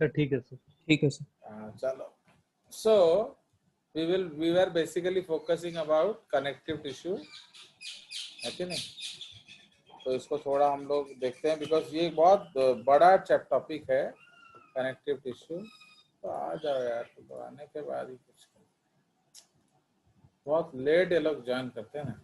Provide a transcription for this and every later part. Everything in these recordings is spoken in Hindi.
सर ठीक है सर। ठीक है सर। चलो, so we were basically focusing about connective tissue, है कि नहीं? तो इसको थोड़ा हम लोग देखते हैं, बिकॉज ये बहुत बड़ा टॉपिक है कनेक्टिव टिश्यू। तो आ जाओ यार, तो आने के बाद ही कुछ, बहुत लेट ये लोग ज्वाइन करते हैं ना।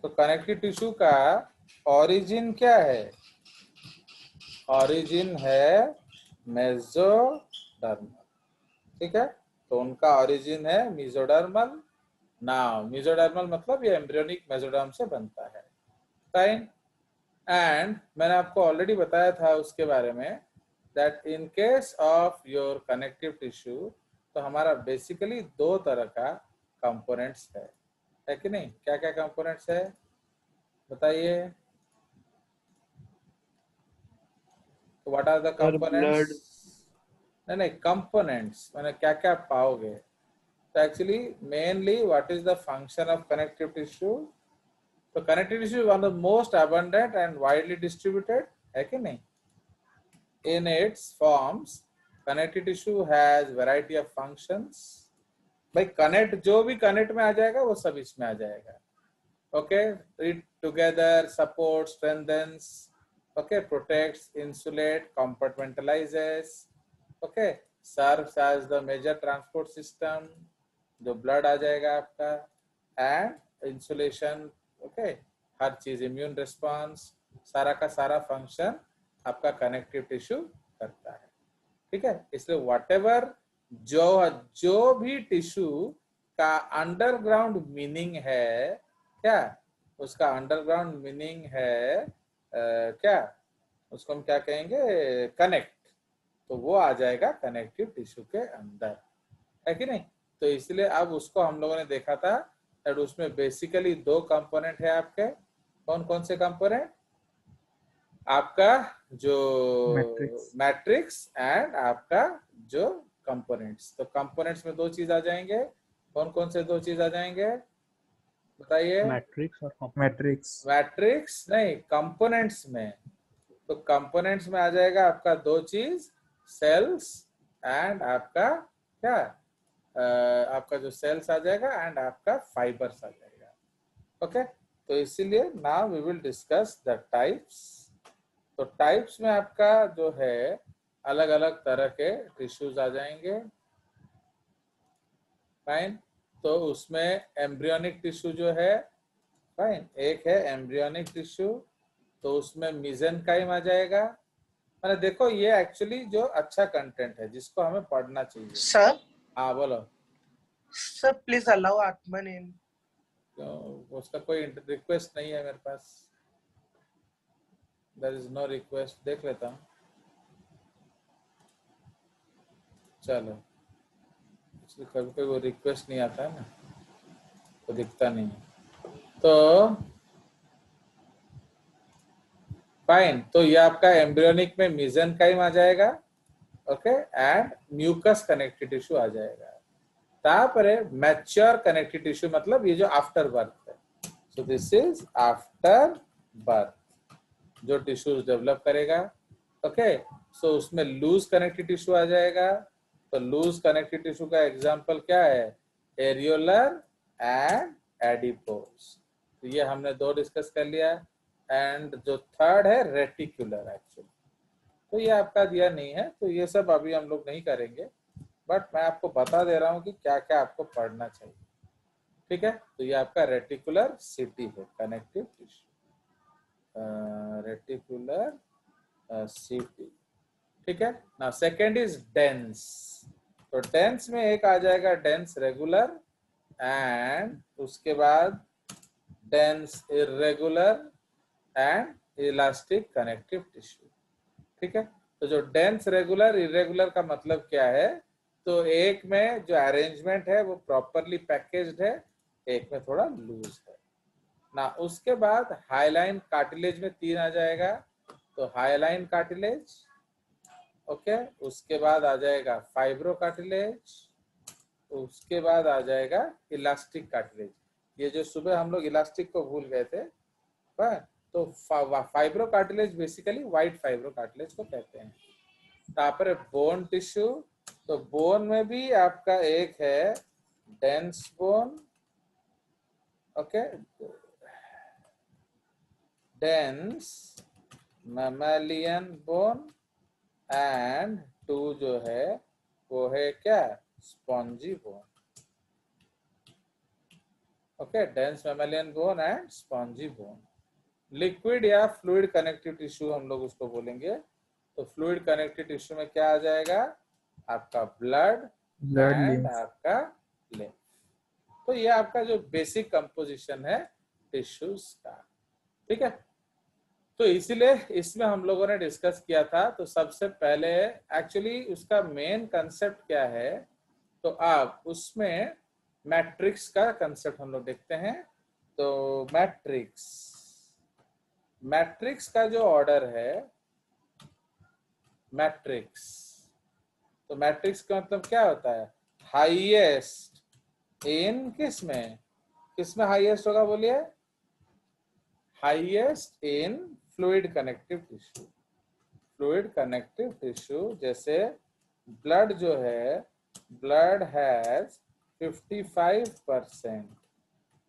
तो कनेक्टिव टिश्यू का ओरिजिन क्या है? ओरिजिन है मेसोडर्मल, ठीक है? तो उनका ओरिजिन है मेसोडर्मल। नाउ मेसोडर्मल मतलब ये एम्ब्रियोनिक मेसोडर्म से बनता है, फाइन। एंड मैंने आपको ऑलरेडी बताया था उसके बारे में, that in case of your connective tissue, तो हमारा बेसिकली दो तरह का कंपोनेंट्स है कि नहीं? क्या क्या कंपोनेंट्स है बताइए? What are the components? नहीं, कंपोनेंट्स मैंने क्या क्या पाओगे? तो actually mainly what is the function of connective tissue? तो connective tissue is one of the most abundant and widely distributed, है कि नहीं? In its forms, connective tissue has variety of functions. भाई कनेक्ट, जो भी कनेक्ट में आ जाएगा वो सब इसमें आ जाएगा। Okay, it together, support, strengthens, okay, protects, insulate, compartmentalises, okay, serves as the major transport system, जो ब्लड आ जाएगा आपका, एंड इंसुलेशन, ओके, हर चीज, इम्यून रिस्पॉन्स, सारा का सारा फंक्शन आपका कनेक्टिव टिश्यू करता है, ठीक है? इसलिए व्हाटएवर जो भी टिश्यू का अंडरग्राउंड मीनिंग है, क्या उसका अंडरग्राउंड मीनिंग है, क्या उसको हम क्या कहेंगे? कनेक्ट। तो वो आ जाएगा कनेक्टिव टिश्यू के अंदर, है कि नहीं? तो इसलिए अब उसको हम लोगों ने देखा था कि उसमें बेसिकली दो कंपोनेंट है आपके। कौन कौन से कंपोनेंट? आपका जो मैट्रिक्स एंड आपका जो कंपोनेंट्स। तो कंपोनेंट्स में दो चीज आ जाएंगे। कौन कौन से दो चीज आ जाएंगे बताइए? मैट्रिक्स और मैट्रिक्स नहीं, कंपोनेंट्स में। तो कंपोनेंट्स में आ जाएगा आपका दो चीज, सेल्स एंड आपका क्या, आपका जो सेल्स आ जाएगा एंड आपका फाइबर्स आ जाएगा। ओके, तो इसीलिए now we will discuss the types. तो टाइप्स में आपका जो है अलग अलग तरह के टिश्यूज आ जाएंगे, फाइन। तो उसमें एम्ब्रियोनिक टिश्यू जो है, फाइन, एक है एम्ब्रियोनिक टिश्यू, तो उसमें मेसेनकाइम आ जाएगा। मैंने देखो ये एक्चुअली जो अच्छा कंटेंट है जिसको हमें पढ़ना चाहिए। सर, हाँ बोलो सर प्लीज अलाउ आत्मन इन। उसका कोई रिक्वेस्ट नहीं है मेरे पास, देयर इज नो रिक्वेस्ट। देख लेता हूँ, चलो। कभी कोई वो रिक्वेस्ट नहीं आता है ना, तो दिखता नहीं है। तो फाइन, तो ये आपका एम्ब्रियोनिक में मेसेनकाइम आ जाएगा, okay, and mucous connective tissue आ जाएगा। तापरे मैच्योर कनेक्टिव टिश्यू मतलब ये जो आफ्टर बर्थ है। So this is after birth जो टिश्यूज डेवलप करेगा, ओके। सो उसमें लूज कनेक्टिव टिश्यू आ जाएगा। तो लूज कनेक्टिव टिश्यू का एग्जांपल क्या है? Areolar and adipose. तो ये हमने दो डिस्कस कर लिया। एंड जो थर्ड है रेटिकुलर, एक्चुअली तो ये आपका दिया नहीं है, तो ये सब अभी हम लोग नहीं करेंगे, बट मैं आपको बता दे रहा हूँ कि क्या क्या आपको पढ़ना चाहिए, ठीक है? तो ये आपका रेटिकुलर सिटी है, कनेक्टिव टिश्यू, रेटिकुलर सिटी, ठीक है ना। Second is dense. तो डेंस में एक आ जाएगा डेंस रेगुलर, एंड उसके बाद dense irregular and elastic connective tissue, ठीक है। तो जो डेंस रेगुलर इरेगुलर का मतलब क्या है? तो एक में जो अरेंजमेंट है वो प्रॉपरली पैकेज्ड है, एक में थोड़ा लूज है ना। उसके बाद हाईलाइन कार्टिलेज में तीन आ जाएगा। तो हाईलाइन कार्टिलेज, ओके। उसके बाद आ जाएगा फाइब्रो कार्टिलेज, उसके बाद आ जाएगा इलास्टिक कार्टिलेज। ये जो सुबह हम लोग इलास्टिक को भूल गए थे, पर तो fibro cartilage basically white fibro cartilage को कहते हैं। तापर बोन टिश्यू, तो बोन में भी आपका एक है dense bone, okay, dense mammalian bone, and 2 जो है वो है क्या, spongy bone. Okay, dense mammalian bone and spongy bone. Liquid या फ्लूइड कनेक्टिव टिश्यू हम लोग उसको बोलेंगे। तो फ्लूइड कनेक्टिव टिश्यू में क्या आ जाएगा, आपका ब्लड एंड आपका लिम्फ। तो ये आपका जो बेसिक कंपोजिशन है टिश्यूज का, ठीक है। तो इसीलिए इसमें हम लोगों ने डिस्कस किया था। तो सबसे पहले एक्चुअली उसका मेन कंसेप्ट क्या है, तो आप उसमें मैट्रिक्स का कंसेप्ट हम लोग देखते हैं। तो मैट्रिक्स का जो ऑर्डर है, मैट्रिक्स, तो मैट्रिक्स का मतलब क्या होता है, हाईएस्ट इन किसमें हाईएस्ट होगा, बोलिए, highest in fluid connective tissue. Fluid connective tissue जैसे ब्लड जो है, ब्लड हैज 55%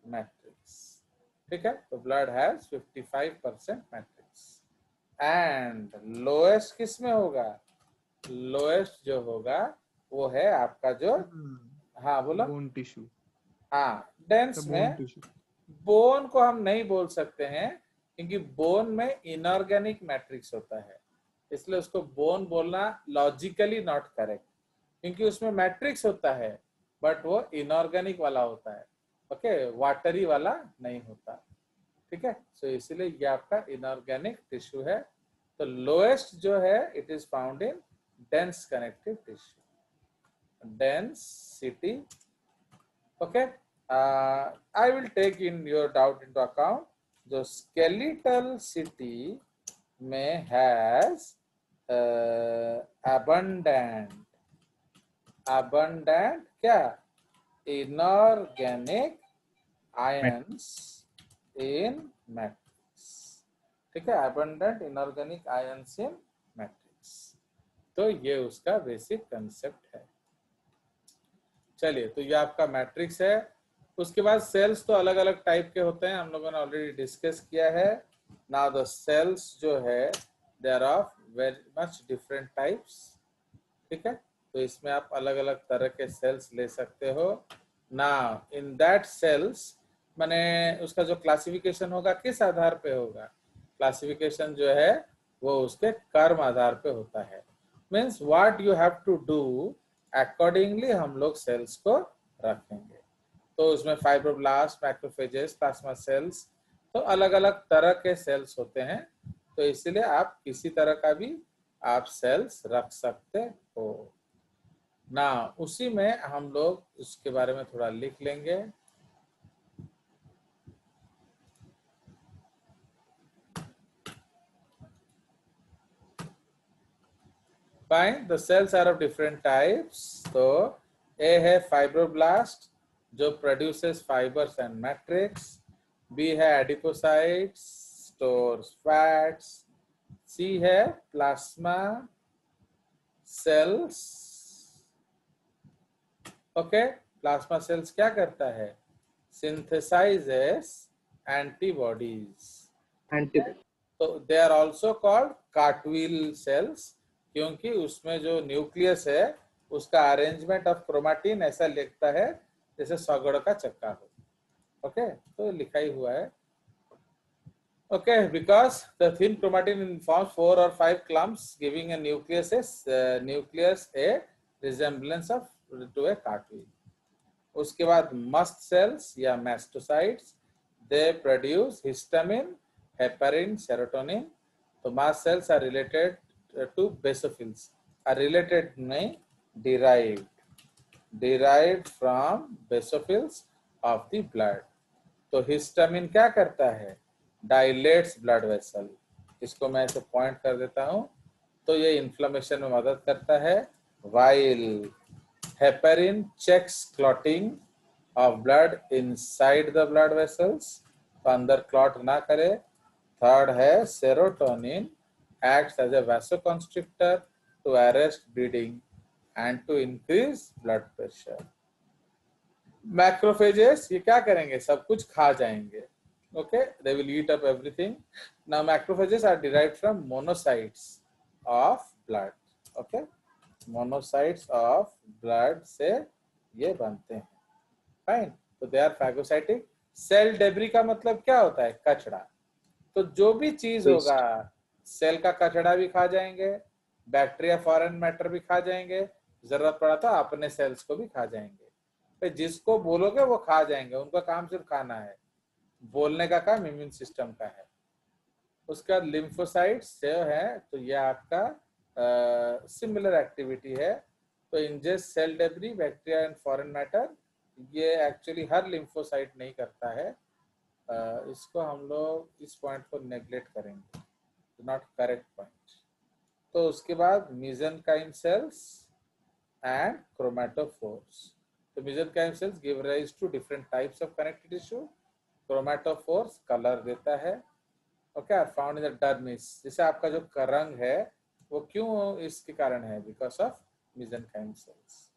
मैट्रिक्स, ठीक है। तो blood has 55% matrix. And lowest किसमें होगा, लोएस्ट जो होगा वो है आपका जो, हाँ बोलो, बोन टिश्यू, हाँ डेंस में। बोन को हम नहीं बोल सकते हैं क्योंकि बोन में इनऑर्गेनिक मैट्रिक्स होता है, इसलिए उसको बोन बोलना लॉजिकली नॉट करेक्ट, क्योंकि उसमें मैट्रिक्स होता है बट वो इनऑर्गेनिक वाला होता है, ओके, वाटरी वाला नहीं होता, ठीक है। सो इसीलिए ये आपका इनऑर्गेनिक टिश्यू है। तो लोएस्ट जो है it is found in dense connective tissue, density, okay. I will take in your doubt into account. जो skeletal city में has abundant क्या, inorganic ions in matrix, ठीक है, abundant inorganic ions in matrix। तो ये उसका बेसिक कंसेप्ट है। चलिए, तो ये आपका मैट्रिक्स है। उसके बाद सेल्स तो अलग अलग टाइप के होते हैं, हम लोगों ने ऑलरेडी डिस्कस किया है। नाउ द सेल्स जो है they are of very much different types, ठीक है। तो इसमें आप अलग अलग तरह के सेल्स ले सकते हो। नाउ इन दैट सेल्स माने उसका जो क्लासिफिकेशन होगा किस आधार पे होगा, क्लासिफिकेशन जो है वो उसके कर्म आधार पे होता है। Means what you have to do accordingly हम लोग सेल्स को रखेंगे। तो उसमें फाइब्रोब्लास्ट, मैक्रोफेजेस, प्लाज्मा सेल्स, तो अलग अलग तरह के सेल्स होते हैं। तो इसीलिए आप किसी तरह का भी आप सेल्स रख सकते हो ना। उसी में हम लोग उसके बारे में थोड़ा लिख लेंगे। Fine, the cells are of different types. तो A है फाइब्रोब्लास्ट जो produces fibres and matrix, B है एडिपोसाइट्स स्टोर्स फैट्स, C है plasma cells, okay. Plasma cells क्या करता है, सिंथेसाइजेस एंटीबॉडीज, तो they are also called cartwheel cells, क्योंकि उसमें जो न्यूक्लियस है उसका अरेंजमेंट ऑफ क्रोमेटिन ऐसा लिखता है जैसे सौगड़ का चक्का हो, ओके। तो लिखा ही हुआ है, okay, because the thin chromatin forms 4 or 5 clumps giving a nucleus a resemblance of to a cartwheel. उसके बाद मस्ट सेल्स या mastocytes, they produce histamine, heparin, serotonin. तो mast cells are related to basophils, are related नहीं, derived from basophils of the blood। तो हिस्टामिन क्या करता है, डायलेट्स ब्लड वेसल, इसको मैं ऐसे पॉइंट कर देता हूं। तो ये इन्फ्लेमेशन में मदद करता है, while heparin checks clotting of blood inside the blood vessels, तो अंदर क्लॉट ना करे। थर्ड है serotonin acts as a vasoconstrictor to arrest bleeding and to increase blood pressure. Macrophages ये क्या करेंगे, सब कुछ खा जाएंगे। Okay, they will eat up everything. Now macrophages are derived from monocytes of blood. Okay, monocytes of blood से ये बनते हैं। फाइन, तो they are phagocytic. Cell debris का मतलब क्या होता है, कचरा। तो जो भी चीज होगा, सेल का कचरा भी खा जाएंगे, बैक्टीरिया फॉरेन मैटर भी खा जाएंगे, जरूरत पड़ा तो अपने सेल्स को भी खा जाएंगे। तो जिसको बोलोगे वो खा जाएंगे, उनका काम सिर्फ खाना है, बोलने का काम इम्यून सिस्टम का है। उसके बाद लिम्फोसाइट्स जो है, तो ये आपका सिमिलर एक्टिविटी है। तो ingest cell debris, bacteria and foreign matter, ये एक्चुअली हर लिम्फोसाइट नहीं करता है। इसको हम लोग इस पॉइंट को नेग्लेक्ट करेंगे, नॉट करेक्ट पॉइंट। तो उसके बाद मेसेंकाइम सेल्स एंड क्रोमेटोफोर्स। तो mesenchyme cells give rise to different types of connective tissue. Chromatophores colour देता है। Okay, found in the dermis. जैसे आपका जो रंग है वो क्यों इसके कारण है, बिकॉज ऑफ मेसेंकाइम सेल्स।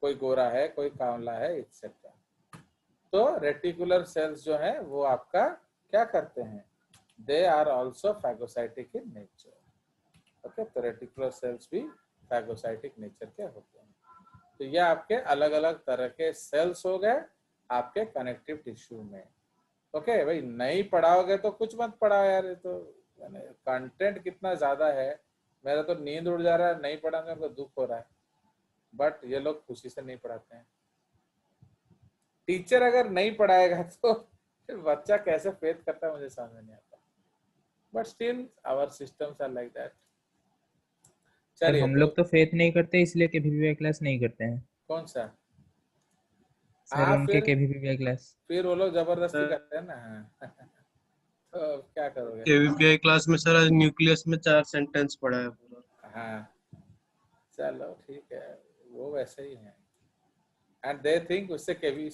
कोई गोरा है, कोई कांवला है, एक्सेट्रा। तो रेटिकुलर सेल्स जो है वो आपका क्या करते हैं, they are also phagocytic in nature. Okay, तो रेटिकुलर सेल्स भी फैगोसाइटिक नेचर के होते हैं। तो ये आपके अलग अलग तरह के सेल्स हो गए आपके कनेक्टिव टिश्यू में। ओके भाई, नहीं पढ़ाओगे तो कुछ मत पढ़ाओ यार, ये तो कंटेंट कितना ज्यादा है। मेरा तो नींद उड़ जा रहा है, नहीं पढ़ाऊंगा तो दुख हो रहा है, बट ये लोग खुशी से नहीं पढ़ाते हैं। टीचर अगर नहीं पढ़ाएगा तो फिर बच्चा कैसे फेथ करता है, मुझे समझ नहीं आता। But still our systems are like that. Sir चलिए, हम तो लोग तो फेथ नहीं करते, इसलिए केवीपीवी क्लास नहीं करते हैं कौन सा? सर, उनके फिर केवीपीवी क्लास। वो लोग जबरदस्ती करते हैं ना। तो क्या करोगे? केवीपीआई क्लास में सर आज न्यूक्लियस में 4 सेंटेंस पढ़ा है पूरा। हाँ, चलो ठीक है, वो वैसे ही है। एंड दे थिंक उससे KV,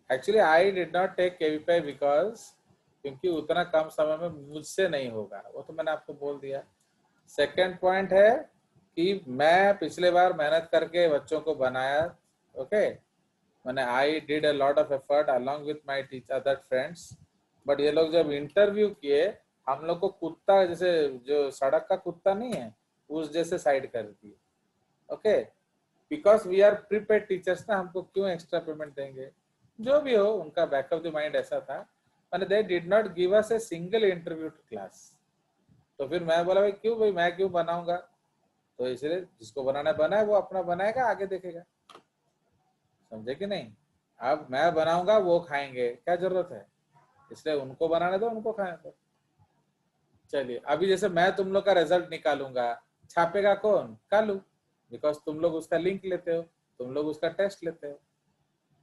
actually I did not take KVPI because, क्योंकि उतना कम समय में मुझसे नहीं होगा, वो तो मैंने आपको बोल दिया। सेकंड पॉइंट है कि मैं पिछले बार मेहनत करके बच्चों को बनाया। ओके, मैंने I did a lot of effort along with my teacher other friends. But ये लोग जब इंटरव्यू किए, हम लोग को कुत्ता, जैसे जो सड़क का कुत्ता नहीं है, उस जैसे साइड कर दिए। Okay, because we are prepaid teachers ना, हमको क्यों एक्स्ट्रा पेमेंट देंगे। जो भी हो, उनका बैक ऑफ द माइंड ऐसा था। मैंने they did not give us a single interview to class. तो फिर मैं बोला भाई क्यों भाई, मैं क्यों बनाऊंगा। तो इसलिए जिसको बनाना बनाए, वो अपना बनाएगा, आगे देखेगा। समझे कि नहीं? अब मैं बनाऊंगा, वो खाएंगे, क्या जरूरत है, इसलिए उनको बनाने दो, उनको खाने दो। चलिए, अभी जैसे मैं तुम लोग का रिजल्ट निकालूंगा, छापेगा कौन? कालू, बिकॉज तुम लोग उसका लिंक लेते हो, तुम लोग उसका टेस्ट लेते हो।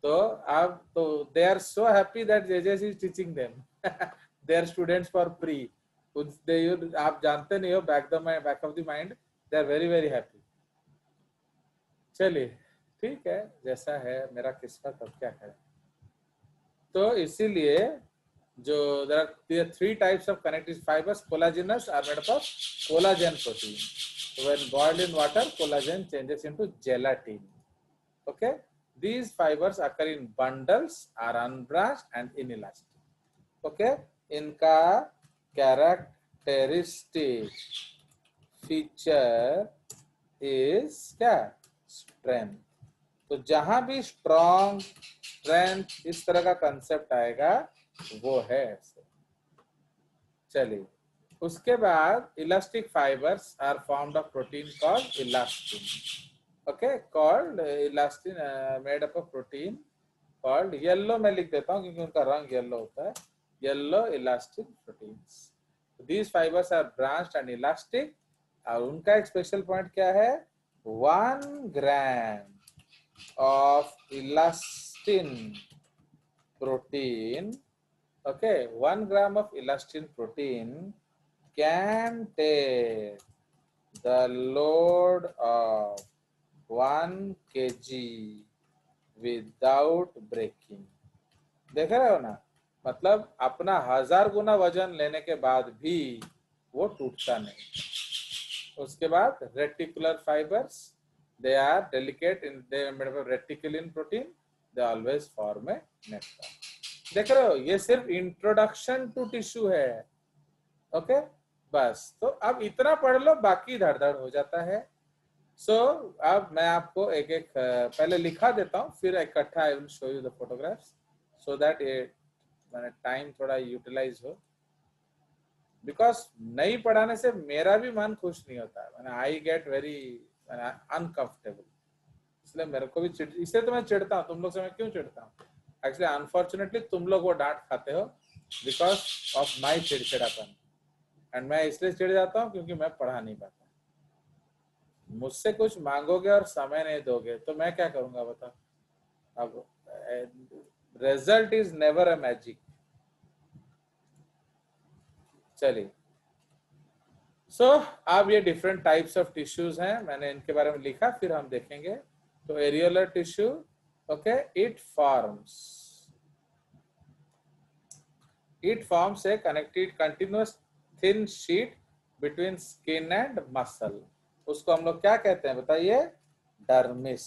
तो अब तो they are so happy that JJS is teaching them their students for free. आप जानते नहीं हो, back of the mind they are very very happy. चलिए ठीक है, जैसा है मेरा किस्मत, अब क्या करें। तो इसीलिए जो there are 3 types of connective fibers. Collagenous are made up of collagen protein. So when boiled in water, collagen changes into gelatin. Okay, these fibers occur in bundles, are unbranched and inelastic. Okay, इनका characteristic feature is क्या? Strength. तो जहां भी स्ट्रॉन्ग, स्ट्रेंथ, इस तरह का कंसेप्ट आएगा वो है ऐसे। चलिए, उसके बाद elastic fibres are formed of protein called elastin. Okay, called elastin made up of protein called, yellow में लिख देता हूँ क्योंकि उनका रंग येलो होता है, yellow elastin proteins. These fibres are branched and elastic. और उनका एक स्पेशल पॉइंट क्या है, 1 gram of elastin protein, okay, 1 gram of elastin protein can take the load of 1 kg without breaking. देख रहे हो ना, मतलब अपना 1000 गुना वजन लेने के बाद भी वो टूटता नहीं। उसके बाद reticular fibres, they are delicate in, they made of reticulin protein, they always form a network. देख रहे हो, ये सिर्फ इंट्रोडक्शन टू टिश्यू है। ओके बस, तो अब इतना पढ़ लो, बाकी धड़ हो जाता है। सो अब मैं आपको एक एक पहले लिखा देता हूँ, फिर इकट्ठा I will show you the photographs so that ये मैंने टाइम थोड़ा यूटिलाइज हो, बिकॉज नहीं पढ़ाने से मेरा भी मन खुश नहीं होता है, मैंने आई गेट वेरी अनकंफर्टेबल, इसलिए मेरे को भी इसलिए तो मैं चिढ़ता हूँ। तुम लोग से मैं क्यों चिढ़ता हूँ? एक्चुअली अनफॉर्चुनेटली तुम लोग वो डांट खाते हो बिकॉज ऑफ माई चिड़चिड़ापन, एंड मैं इसलिए चिढ़ जाता हूँ क्योंकि मैं पढ़ा नहीं पाता। मुझसे कुछ मांगोगे और समय नहीं दोगे तो मैं क्या करूंगा बताओ? अब result is never a magic. चलिए, सो अब ये डिफरेंट टाइप्स ऑफ टिश्यूज हैं, मैंने इनके बारे में लिखा, फिर हम देखेंगे। तो areolar tissue, okay, it forms a connected continuous thin sheet between skin and muscle। उसको हम लोग क्या कहते हैं बताइए? डर्मिस।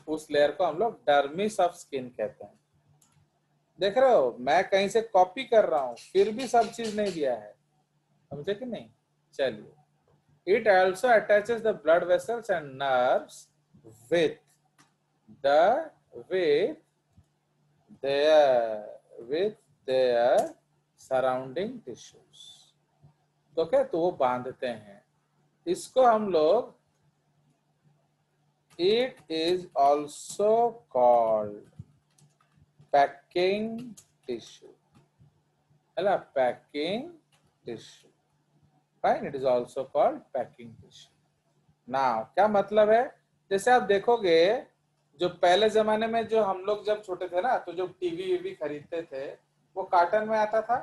उस लेयर को हम लोग डर्मिस ऑफ स्किन कहते हैं। देख रहे हो, मैं कहीं से कॉपी कर रहा हूं फिर भी सब चीज नहीं दिया है, समझे कि नहीं? चलिए, it also attaches the blood vessels and nerves with their surrounding tissues। तो क्या, तो वो बांधते हैं इसको हम लोग, it is also called packing tissue, है ना? packing tissue, fine, it is also called packing tissue। now क्या मतलब है? जैसे आप देखोगे, जो पहले जमाने में जो हम लोग जब छोटे थे ना, तो जो टीवी वीवी खरीदते थे वो कार्टन में आता था।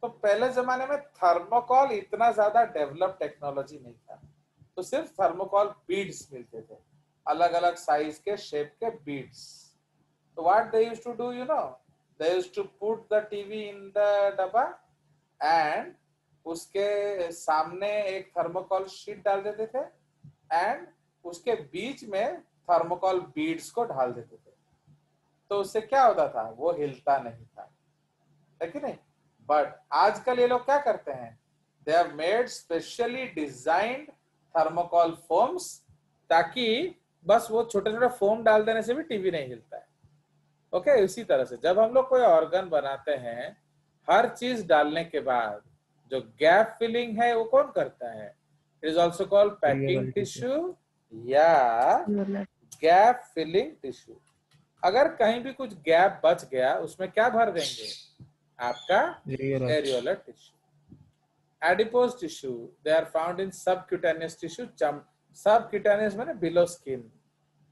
तो पहले जमाने में थर्मोकॉल इतना ज्यादा डेवलप टेक्नोलॉजी नहीं था, तो सिर्फ थर्मोकॉल बीड्स मिलते थे, अलग अलग साइज के शेप के बीड्स। तो what they used to do, you know, they used to put the TV in the डब्बा एंड उसके सामने एक थर्मोकॉल शीट डाल देते थे एंड उसके बीच में थर्मोकॉल बीड्स को डाल देते थे। तो उससे क्या होता था? वो हिलता नहीं था, है कि नहीं? बट आजकल ये लोग क्या करते हैं? They have made specially designed thermocol foams, ताकि बस वो छोटे छोटे फोम डाल देने से भी टीवी नहीं हिलता है। ओके, इसी तरह से जब हम लोग कोई ऑर्गन बनाते हैं, हर चीज डालने के बाद जो गैप फिलिंग है वो कौन करता है? It is also called packing tissue या गैप फिलिंग टिश्यू। अगर कहीं भी कुछ गैप बच गया, उसमें क्या भर देंगे? आपका areolar tissue. Adipose tissue, they are found in subcutaneous tissue. Subcutaneous माने below skin,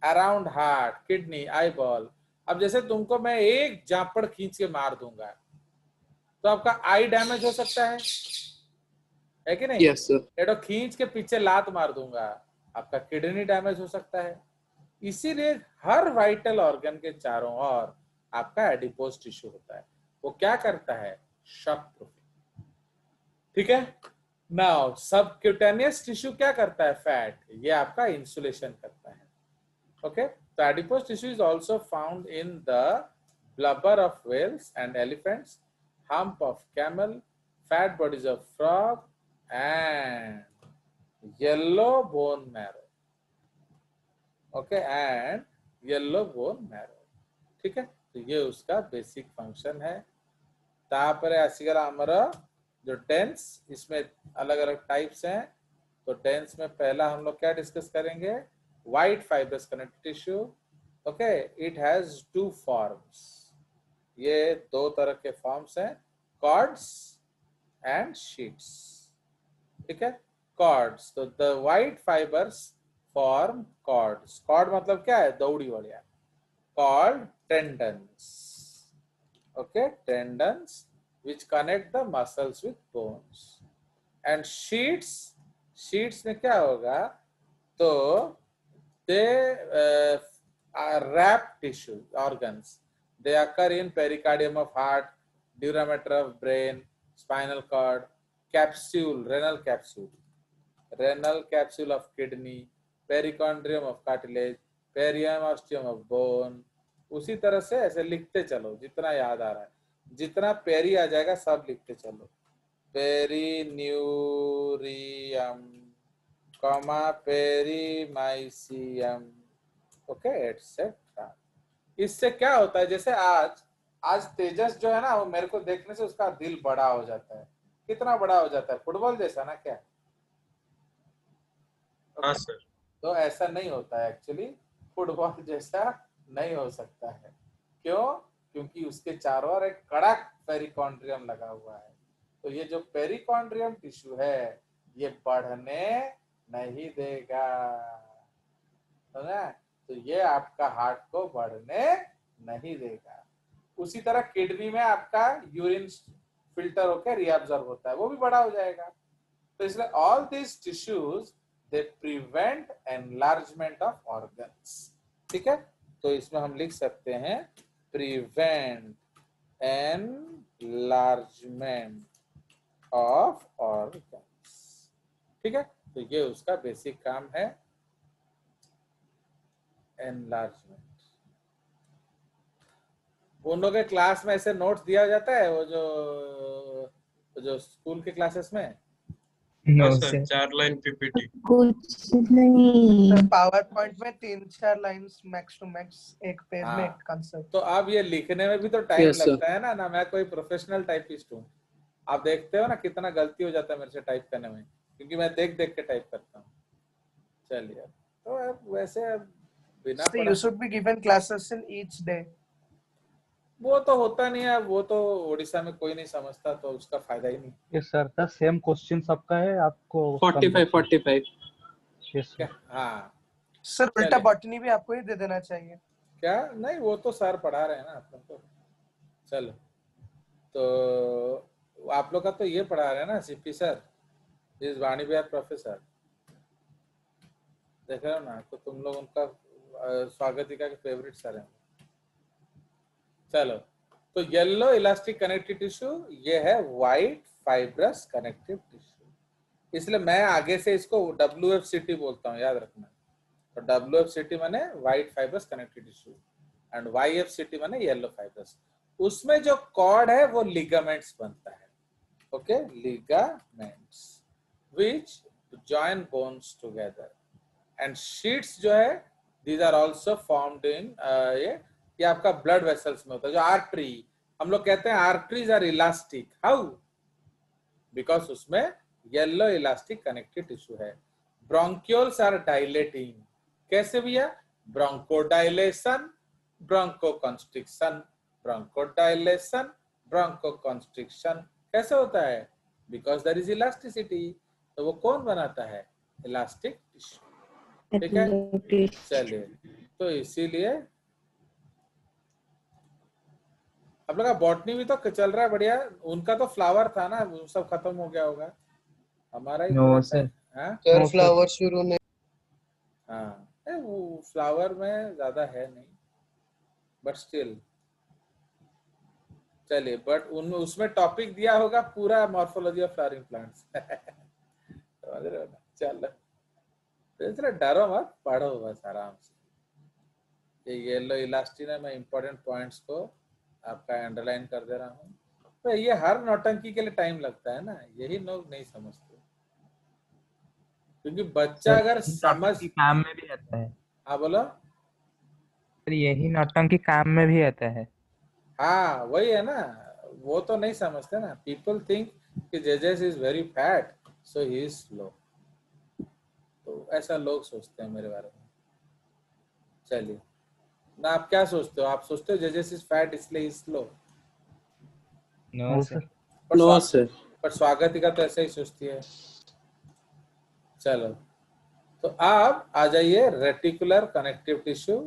around heart, kidney, eyeball. अब जैसे तुमको मैं एक जापड़ खींच के मार दूंगा तो आपका आई डैमेज हो सकता है कि नहीं? Yes sir. एडो खींच के पीछे लात मार दूंगा, आपका किडनी डैमेज हो सकता है। इसीलिए हर वाइटल ऑर्गन के चारों ओर आपका एडिपोज टिश्यू होता है। वो क्या करता है? Shock proofing. ठीक है। नाउ सबक्यूटेनियस टिश्यू क्या करता है? फैट, ये आपका इंसुलेशन करता है। ओके, तो adipose tissue is also found in the blubber of whales and elephants, hump of camel, fat bodies of frog and yellow bone marrow। Okay, and yellow bone marrow. ठीक है, तो ये उसका बेसिक फंक्शन है। तापरे आसिगला हमारा जो डेंस, इसमें अलग अलग टाइप्स हैं। तो डेंस में पहला हम लोग क्या डिस्कस करेंगे? White fibrous connective tissue. Okay, it has two forms, ये दो तरह के फॉर्म्स हैं, कॉर्ड्स एंड शीट्स। ठीक है, कॉर्ड्स, तो the white fibres form cords. Cord मतलब क्या है? दौड़ी वालिया। Cord tendons, okay, tendons which connect the muscles with bones। and sheets, sheets में क्या होगा? तो they are wrapped tissue organs. They occur in pericardium of heart, durameter of brain, spinal cord, capsule, renal capsule of kidney, perichondrium of cartilage, periosteum of bone. उसी तरह से ऐसे लिखते चलो जितना याद आ रहा है, जितना पेरी आ जाएगा सब लिखते चलो. Perineurium, comma perimysium, okay etcetera. इससे क्या होता है, जैसे आज तेजस जो है ना, वो मेरे को देखने से उसका दिल बड़ा हो जाता है. कितना बड़ा हो जाता है, फुटबॉल जैसा ना क्या? हाँ सर. तो ऐसा नहीं होता है एक्चुअली, फुटबॉल जैसा नहीं हो सकता है. क्यों? क्योंकि उसके चारों ओर एक कड़क पेरिकॉन्ड्रियम लगा हुआ है. तो ये जो पेरिकॉन्ड्रियम टिश्यू है ये बढ़ने नहीं देगा, तो ये आपका हार्ट को बढ़ने नहीं देगा. उसी तरह किडनी में आपका यूरिन फिल्टर होकर रीअब्जॉर्ब होता है, वो भी बड़ा हो जाएगा. तो इसलिए all this tissues they prevent enlargement of organs. ठीक है, तो इसमें हम लिख सकते हैं प्रिवेंट एनलार्जमेंट ऑफ ऑर्गन्स. ठीक है, तो ये उसका बेसिक काम है, एनलार्जमेंट. उन लोगों के क्लास में ऐसे नोट्स दिया जाता है, वो जो स्कूल के क्लासेस में? नो हाँ सर, सर. 4 line PPT. कुछ नहीं. पावर पॉइंट में 3-4 लाइंस मैक्स टू मैक्स एक पेज में हाँ. एक कंसेप्ट. तो अब ये लिखने में भी तो टाइम Yes, sir. लगता है ना. मैं कोई प्रोफेशनल टाइपिस्ट हूँ, आप देखते हो ना कितना गलती हो जाता है मेरे से टाइप करने में, क्योंकि मैं देख देख के टाइप करता हूँ. चलिए, तो अब वैसे बिना So you should be given classes in each day. वो तो होता नहीं है, वो तो उड़ीसा में कोई नहीं समझता, तो उसका फायदा ही नहीं. Yes sir, the same question सबका है आपको. 45. यस क्या? सर. हाँ, सर उल्टा चलिए. बॉटनी भी आपको ही दे देना चाहिए. क्या? नहीं, वो तो सर पढ़ा रहे हैं ना आप लोग को. चलो, तो आप लोग का तो ये पढ़ा रहे हैं ना सीपी सर, इस वाणी बिहार प्रोफेसर, देख रहे हो ना. तो तुम लोग उनका स्वागतिका के फेवरेट सर हैं. चलो, तो येलो इलास्टिक कनेक्टिव टिश्यू ये है व्हाइट फाइब्रस कनेक्टिव टिश्यू. इसलिए मैं आगे से इसको WFCT बोलता हूँ, याद रखना. तो WFCT माने white fibrous connective tissue and YFCT माने येलो फाइब्रस. उसमें जो कॉर्ड है वो लिगामेंट्स बनता है. Okay, ligaments which join bones together. And sheets जो है these are also formed in ये आपका ब्लड वेसल्स में होता है. जो आर्टरी, हम लोग कहते हैं arteries are elastic. How? Because उसमें येलो इलास्टिक कनेक्टिव टिश्यू है. Bronchioles are dilating. कैसे भैया? Bronchodilation, bronchoconstriction, bronchodilation, bronchoconstriction. कैसे होता है? Because there is elasticity. तो वो कौन बनाता है? Elastic tissue. ठीक है, चलिए. तो इसीलिए आप लोग का बॉटनी भी तो चल रहा है बढ़िया. उनका तो फ्लावर था ना, वो सब खत्म हो गया होगा. हमारा ही नो थोड़ा सर. सा- हाँ सर फ्लावर शुरू नहीं. हाँ, वो फ्लावर में ज्यादा है नहीं, बट स्टिल. चलिए, बट उनमें उसमें टॉपिक दिया होगा पूरा मॉर्फोलॉजी ऑफ फ्लावरिंग प्लांट्स. समझ रहे हो ना. चलो, तो इसलिए डरो मत, पढ़ो बस आराम से. ये येलो इलास्टिन है, मैं इंपॉर्टेंट पॉइंट्स को आपका अंडरलाइन कर दे रहा हूँ. तो ये हर नौटंकी के लिए टाइम लगता है ना, यही लोग नहीं समझते. क्योंकि बच्चा अगर समझ, काम में भी आता है. हाँ बोलो. पर यही नौटंकी काम में भी आता है. हाँ वही है ना, वो तो नहीं समझते ना. पीपल थिंक कि JJS is very fat so he is slow. तो ऐसा लोग सोचते हैं मेरे बारे में. चलिए ना, आप क्या सोचते हो? आप सोचते हो जेजेस इज फैट इसलिए is slow? No sir. No sir. पर स्वागतिका तो ऐसे ही सोचती है. चलो, तो आप आ जाइए रेटिकुलर कनेक्टिव टिश्यू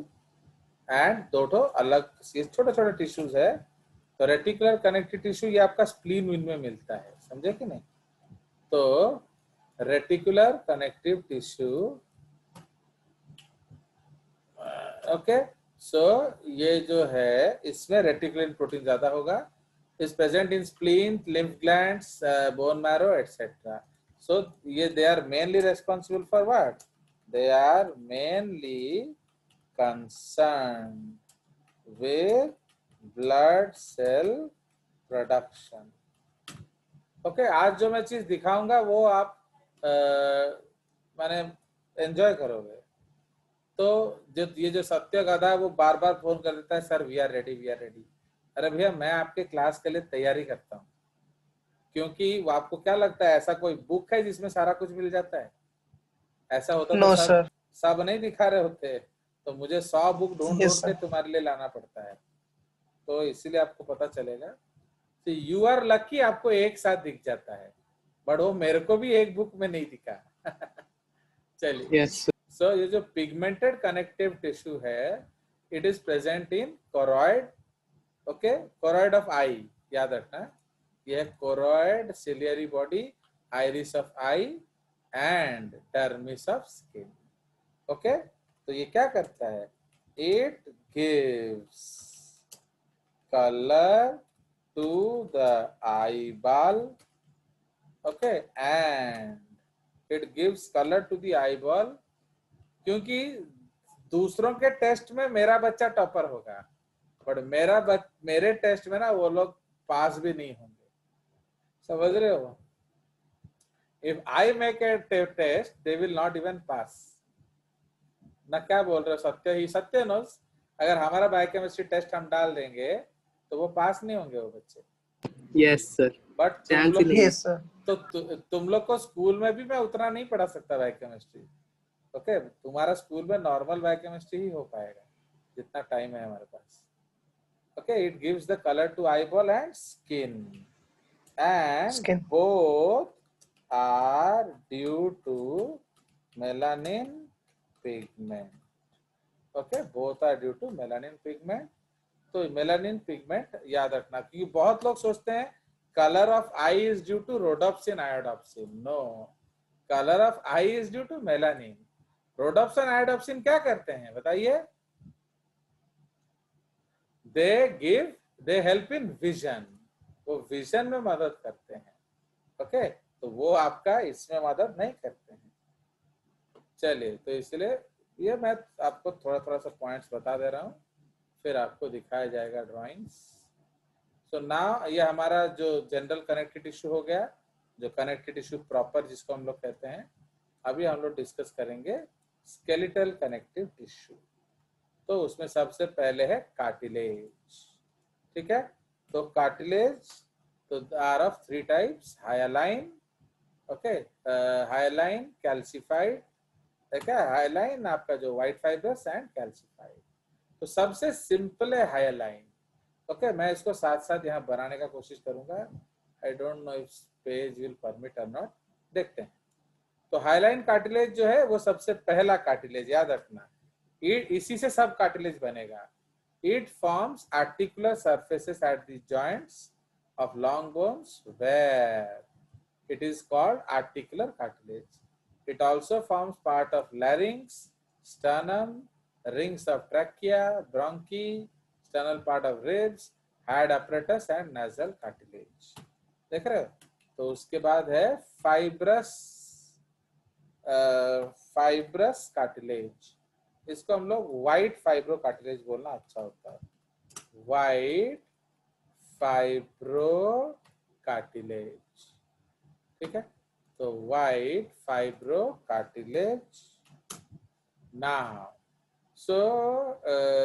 एंड दो अलग छोटे छोटे टिश्यूज है. तो रेटिकुलर कनेक्टिव टिश्यू ये आपका स्प्लीन विन में मिलता है, समझे कि नहीं. तो रेटिकुलर कनेक्टिव टिश्यू ओके, सो ये जो है इसमें रेटिकुलेट प्रोटीन ज्यादा होगा, is present in spleen, lymph glands, bone marrow, etc. So they are mainly responsible for what? They are mainly concerned with blood cell production. Okay, आज जो मैं चीज दिखाऊंगा वो आप माने एंजॉय करोगे। तो ये जो सत्य गधा है वो बार बार फोन कर देता है, sir we are ready, we are ready. अरे भैया, मैं आपके क्लास के लिए तैयारी करता हूँ, क्योंकि वो आपको क्या लगता है ऐसा कोई बुक है जिसमें सारा कुछ मिल जाता है? ऐसा होता No, तो sir. सब नहीं दिखा रहे होते, तो मुझे 100 बुक ढूंढ Yes, के sir. तुम्हारे लिए लाना पड़ता है। तो इसीलिए आपको पता चलेगा। तो यू आर लकी, आपको एक साथ दिख जाता है, बट वो मेरे को भी एक बुक में नहीं दिखा। चलिए, Yes. सो ये जो पिगमेंटेड कनेक्टिव टिश्यू है, it is present in choroid. Okay, choroid of eye याद रखना, यह choroid, ciliary body, iris of eye and dermis of skin. Okay, तो ये क्या करता है? It gives colour to the eyeball. Okay, and it gives colour to the eyeball, क्योंकि दूसरों के टेस्ट में मेरा बच्चा टॉपर होगा, बट मेरे टेस्ट में ना वो लोग पास भी नहीं होंगे। समझ रहे हो? If I make a test they will not even pass. ना क्या बोल रहे हो? सत्य ही सत्य नोस, अगर हमारा बायोकेमिस्ट्री टेस्ट हम डाल देंगे तो वो पास नहीं होंगे वो बच्चे। Yes, sir. बट Chance ही नहीं। Yes, sir. तो तुम लोग को स्कूल में भी मैं उतना नहीं पढ़ा सकता बायोकेमिस्ट्री। ओके, तुम्हारा स्कूल में नॉर्मल बायोकेमिस्ट्री ही हो पाएगा जितना टाइम है हमारे पास। Okay, it gives the color to eyeball and skin, and Skin. both are due to melanin pigment. Okay, both are due to melanin pigment. तो मेलानिन पिगमेंट याद रखना, क्योंकि बहुत लोग सोचते हैं colour of eye is due to rhodopsin iodopsin. No, colour of eye is due to melanin. Rhodopsin iodopsin क्या करते हैं बताइए? दे हेल्प इन विजन, वो विजन में मदद करते हैं। ओके, तो वो आपका इसमें मदद नहीं करते हैं। चलिए, तो इसलिए ये मैं आपको थोड़ा थोड़ा सा पॉइंट्स बता दे रहा हूँ, फिर आपको दिखाया जाएगा ड्राइंग्स। सो नाउ ये हमारा जो जनरल कनेक्टिव टिश्यू हो गया, जो कनेक्टिव टिश्यू प्रॉपर जिसको हम लोग कहते हैं। अभी हम लोग डिस्कस करेंगे स्केलेटल कनेक्टिव टिश्यू। तो उसमें सबसे पहले है कार्टिलेज। ठीक है, तो कार्टिलेज तो are of 3 types, hyaline, okay, hyaline, calcified. ठीक है, हायालाइन आपका जो व्हाइट फाइब्रस एंड कैल्सिफाइड। तो सबसे सिंपल है हायालाइन। ओके, मैं इसको साथ साथ यहाँ बनाने का कोशिश करूंगा। I don't know if page will permit और नॉट, देखते हैं। तो हायालाइन कार्टिलेज जो है वो सबसे पहला कार्टिलेज, याद रखना। इसी से सब कार्टिलेज बनेगा। It forms articular surfaces at the joints of long bones where it is called articular cartilage. It also forms part of larynx, sternum, rings of trachea, bronchi, sternal part of ribs, head apparatus and nasal cartilage। देख रहे हो? तो उसके बाद है फाइब्रस कार्टिलेज। इसको हम लोग व्हाइट फाइब्रो कार्टिलेज बोलना अच्छा होता है, व्हाइट फाइब्रो कार्टिलेज। ठीक है, तो white fibro cartilage. Now so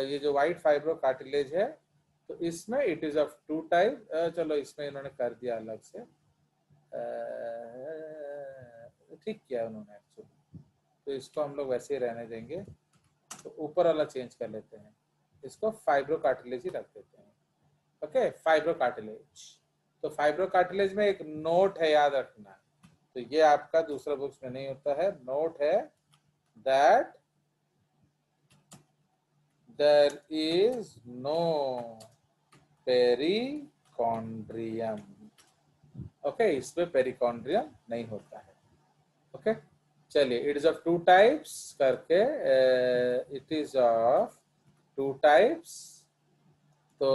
ये जो व्हाइट फाइब्रो कार्टिलेज है, तो इसमें इट इज ऑफ 2 टाइप। चलो इसमें इन्होंने कर दिया अलग से, ठीक किया उन्होंने एक्चुअली, तो इसको हम लोग वैसे ही रहने देंगे। तो ऊपर वाला चेंज कर लेते हैं, इसको फाइब्रो कार्टिलेज ही रख देते हैं। Okay, fibro cartilage. तो फाइब्रो कार्टिलेज में एक नोट है, याद रखना। तो ये आपका दूसरा बुक्स में नहीं होता है। नोट है that there is no perichondrium। okay, इसमें पेरिकॉन्ड्रियम नहीं होता है। okay? चलिए, इट इज ऑफ 2 टाइप्स करके, it is of two types. तो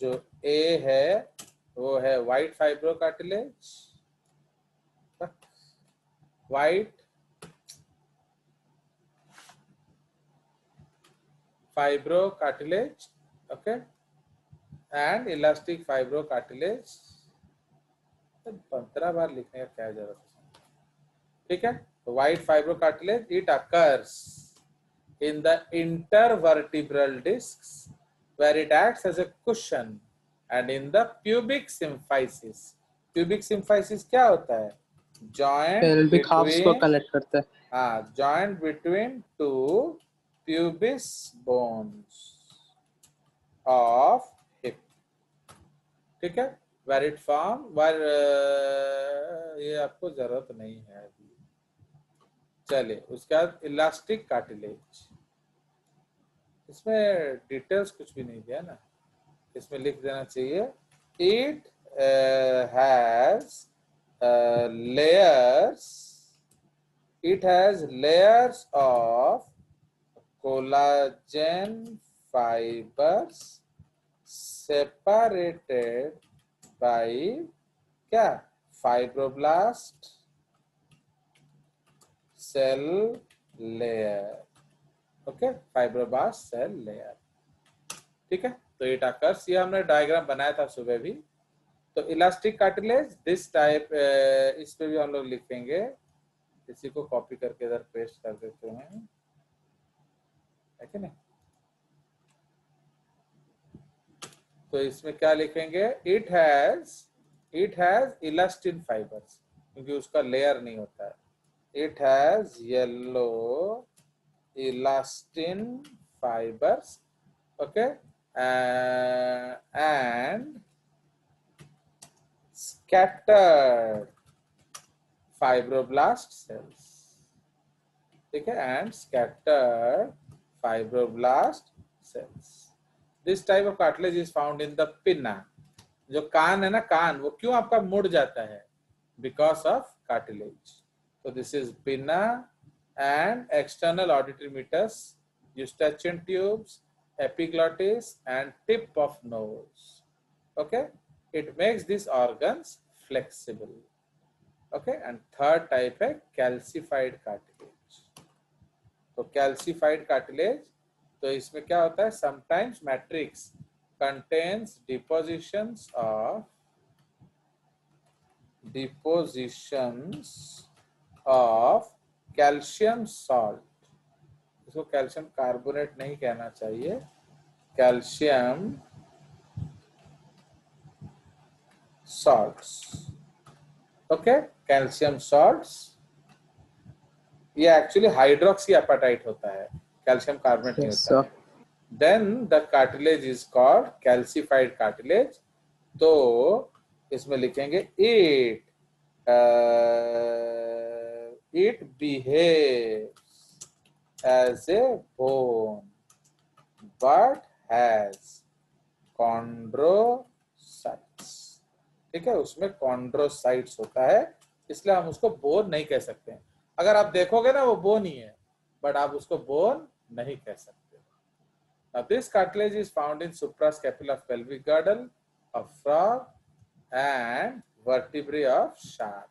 जो ए है वो है white fibro cartilage, white fibro cartilage, okay, and elastic fibro cartilage. 15 बार लिखने का क्या जरूरत है, ठीक है। तो white fibro cartilage, it occurs in the intervertebral discs where it acts as a cushion and in the pubic symphysis. Pubic symphysis क्या होता है? Joint pelvic halves को between, कनेक्ट करता है। हाँ, joint between two pubis bones of hip, ठीक है। Where it form, where ये आपको जरूरत नहीं है अभी। चलिए उसके बाद इलास्टिक कार्टिलेज, इसमें डिटेल्स कुछ भी नहीं दिया ना, इसमें लिख देना चाहिए it has layers, it has layers of collagen fibers separated by क्या, fibroblast cell layer, okay, fibroblast cell layer, ठीक है। तो इट अकर्स, ये हमने डायग्राम बनाया था सुबह भी। तो इलास्टिक कार्टिलेज दिस टाइप, इस पे भी हम लोग लिखेंगे, इसी को कॉपी करके इधर पेस्ट कर देते हैं, है कि नहीं। तो इसमें क्या लिखेंगे, इट हैज इलास्टिन फाइबर्स, क्योंकि उसका लेयर नहीं होता है। It has yellow elastin fibers, okay, and scattered fibroblast cells, ठीक है, and scattered fibroblast cells. This type of cartilage is found in the pinna. जो कान है ना, कान वो क्यों आपका मुड़ जाता है, because of cartilage. So this is pinna and external auditory meatus, eustachian tubes, epiglottis and tip of nose, okay. It makes these organs flexible, okay. And third type है calcified cartilage. तो calcified cartilage, तो इसमें क्या होता है, sometimes matrix contains depositions of calcium salt, इसको कैल्शियम कार्बोनेट नहीं कहना चाहिए, calcium salts, okay, calcium salts. ये एक्चुअली हाइड्रोक्सी एपेटाइट होता है, कैल्शियम कार्बोनेट नहीं होता है। Then the cartilage is called calcified cartilage. तो इसमें लिखेंगे it behaves as a bone but has chondrocytes, ठीक है, उसमें chondrocytes होता है, इसलिए हम उसको बोन नहीं कह सकते हैं। अगर आप देखोगे ना वो बोन ही है, बट आप उसको बोन नहीं कह सकते। Now this cartilage is found in suprascapular pelvic girdle of frog and vertebrae of shark,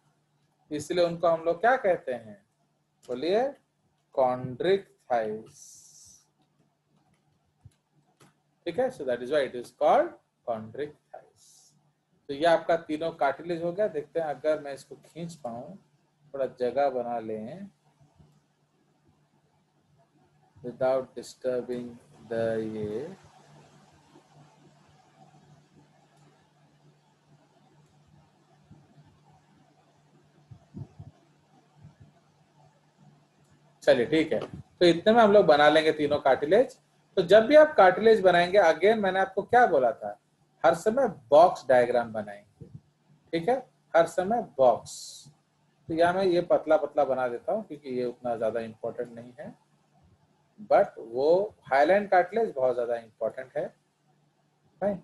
इसलिए उनको हम लोग क्या कहते हैं, बोलिए, कॉन्ड्रिक थाइस, ठीक है। So that is why it is called Chondrichthyes. तो ये आपका तीनों कार्टिलेज हो गया। देखते हैं अगर मैं इसको खींच पाऊं, थोड़ा जगह बना लें विदाउट डिस्टर्बिंग द ये, चलिए ठीक है। तो इतने में हम लोग बना लेंगे तीनों कार्टिलेज। तो जब भी आप कार्टिलेज बनाएंगे, अगेन मैंने आपको क्या बोला था, हर समय बॉक्स डायग्राम बनाएंगे, ठीक है, हर समय बॉक्स। तो यहाँ मैं ये पतला पतला बना देता हूँ क्योंकि ये उतना ज्यादा इंपॉर्टेंट नहीं है, बट वो हाईलाइन कार्टिलेज बहुत ज्यादा इंपॉर्टेंट है। फाइन,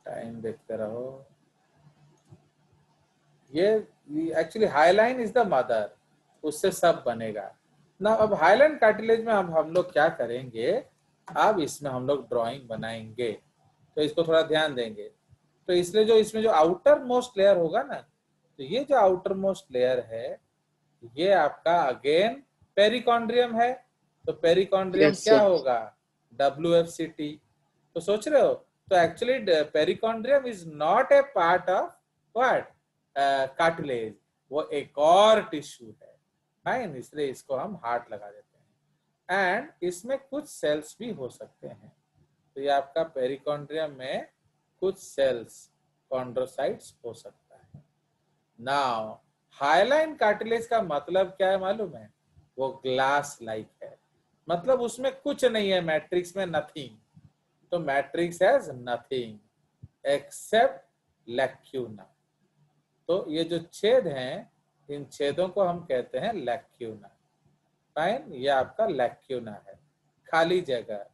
टाइम देखते रहो। ये actually highline is the mother, उससे सब बनेगा। ना अब हाइलाइन कार्टिलेज में अब हम लोग क्या करेंगे, अब इसमें हम लोग ड्राइंग बनाएंगे, तो इसको थोड़ा ध्यान देंगे। तो इसलिए जो इसमें जो आउटर मोस्ट लेयर होगा ना, तो ये जो आउटर मोस्ट लेयर है ये आपका अगेन पेरिकॉन्ड्रियम है। तो पेरिकॉन्ड्रियम Yes, क्या sir. होगा, WFCT। तो सोच रहे हो, तो actually perichondrium is not a part of what, cartilage, वो एक और टिश्यू है, फाइन, इसलिए इसको हम हार्ट लगा देते हैं। एंड इसमें कुछ सेल्स भी हो सकते हैं। तो ये आपका पेरिकॉन्ड्रियम में कुछ सेल्स कॉन्ड्रोसाइट्स हो सकता है। नाउ हाइलाइन कार्टिलेज का मतलब क्या है मालूम है, वो ग्लास लाइक है, मतलब उसमें कुछ नहीं है, मैट्रिक्स में नथिंग। तो matrix has nothing accept lacuna. तो ये जो छेद हैं, इन छेदों को हम कहते हैं लैक्यूना, फाइन, ये आपका लैक्यूना है, खाली जगह।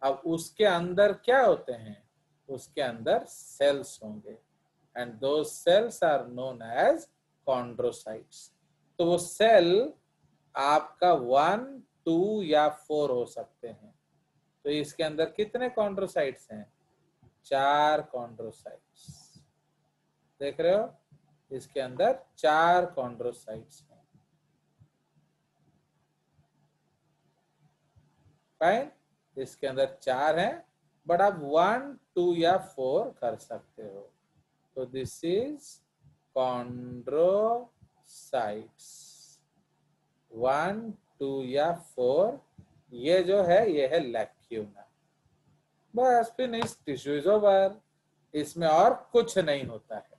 अब उसके अंदर क्या होते हैं, उसके अंदर सेल्स होंगे, and those cells are known as chondrocytes. तो वो सेल आपका 1, 2 या 4 हो सकते हैं। तो इसके अंदर कितने कॉन्ड्रोसाइट्स हैं, 4 कॉन्ड्रोसाइट्स, देख रहे हो, इसके अंदर 4 कॉन्ड्रोसाइट्स हैं, फाइन, इसके अंदर 4 हैं, बट आप 1, 2 या 4 कर सकते हो। तो दिस इज कॉन्ड्रोसाइट्स 1, 2 या 4। ये जो है ये है लैक्यूना। बस फिनिश, टिश्यू इज ओवर, इसमें और कुछ नहीं होता है।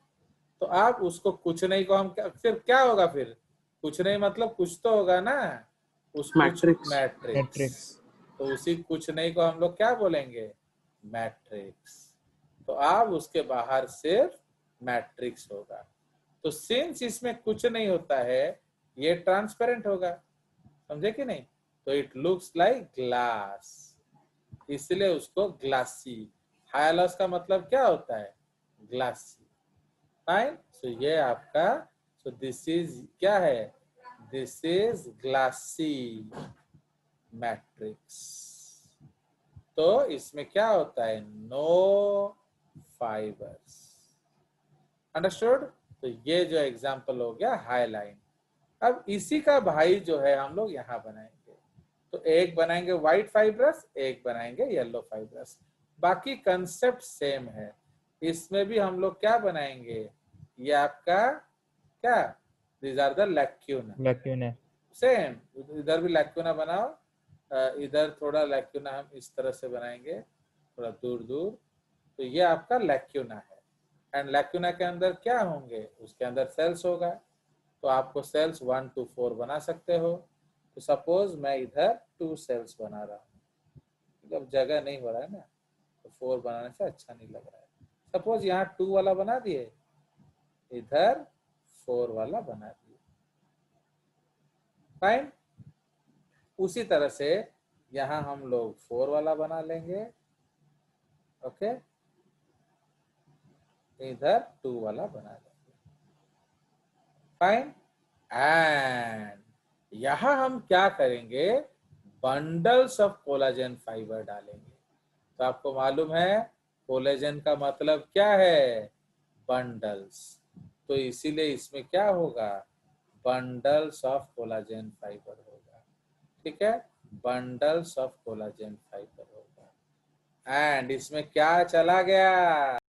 तो आप उसको कुछ नहीं को हम फिर क्या होगा, फिर कुछ नहीं मतलब कुछ तो होगा ना, उस Matrix. मैट्रिक्स। तो उसी कुछ नहीं को हम लोग क्या बोलेंगे, मैट्रिक्स। तो आप उसके बाहर सिर्फ मैट्रिक्स होगा। तो सिंस इसमें कुछ नहीं होता है, ये ट्रांसपेरेंट होगा, समझे कि नहीं। तो इट लुक्स लाइक ग्लास, इसलिए उसको ग्लासी। हाइलस का मतलब क्या होता है, ग्लासी, फाइन। सो ये आपका, सो दिस इज क्या है, दिस इज ग्लासी मैट्रिक्स। तो इसमें क्या होता है, नो फाइबर्स, अंडरस्टूड। तो ये जो एग्जांपल हो गया हाईलाइन। अब इसी का भाई जो है हम लोग यहाँ बनाएंगे, तो एक बनाएंगे व्हाइट फाइब्रस, एक बनाएंगे येलो फाइब्रस, बाकी कंसेप्ट सेम है। इसमें भी हम लोग क्या बनाएंगे, ये आपका क्या, these are the lacuna, lacuna. Same, इधर भी लैक्यूना बनाओ, इधर थोड़ा लैक्यूना हम इस तरह से बनाएंगे, थोड़ा दूर दूर। तो ये आपका लैक्यूना है, एंड लैक्यूना के अंदर क्या होंगे, उसके अंदर सेल्स होगा। तो आपको सेल्स 1 to 4 बना सकते हो। तो सपोज मैं इधर 2 सेल्स बना रहा हूँ, मतलब जगह नहीं हो रहा है ना, तो 4 बनाने से अच्छा नहीं लग रहा है। सपोज यहाँ 2 वाला बना दिए, इधर 4 वाला बना दिए, फाइन। उसी तरह से यहाँ हम लोग 4 वाला बना लेंगे, ओके, इधर 2 वाला बना लेंगे, फाइन। एंड यहाँ हम क्या करेंगे, बंडल्स ऑफ कोलाजन फाइबर डालेंगे। तो आपको मालूम है कोलेजन का मतलब क्या है, बंडल्स। तो इसीलिए इसमें क्या होगा, बंडल्स ऑफ कोलाजन फाइबर होगा, ठीक है, बंडल्स ऑफ कोलाजन फाइबर होगा। एंड इसमें क्या चला गया,